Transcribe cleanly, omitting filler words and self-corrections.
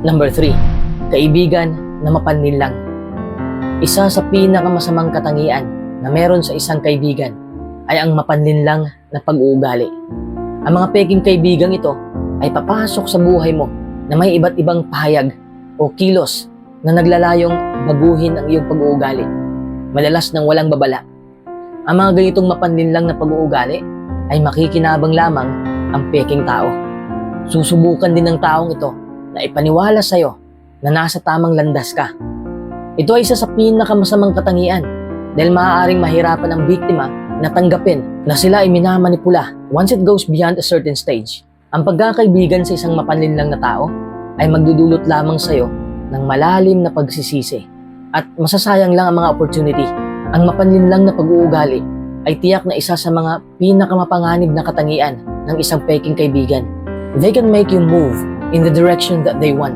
Number 3, kaibigan na mapanlinlang. Isa sa pinakamasamang katangian na meron sa isang kaibigan ay ang mapanlinlang na pag-uugali. Ang mga peking kaibigang ito ay papasok sa buhay mo na may iba't ibang pahayag o kilos na naglalayong baguhin ang iyong pag-uugali, madalas nang walang babala. Ang mga ganitong mapanlinlang na pag-uugali ay makikinabang lamang ang peking tao. Susubukan din ng taong ito na ipaniwala sa'yo na nasa tamang landas ka. Ito ay isa sa pinakamasamang katangian dahil maaaring mahirapan ang biktima na tanggapin na sila ay minamanipula once it goes beyond a certain stage. Ang pagkakaibigan sa isang mapanlinlang na tao ay magdudulot lamang sa'yo ng malalim na pagsisisi at masasayang lang ang mga opportunity. Ang mapanlinlang na pag-uugali ay tiyak na isa sa mga pinakamapanganib na katangian ng isang peking kaibigan. They can make you move in the direction that they want.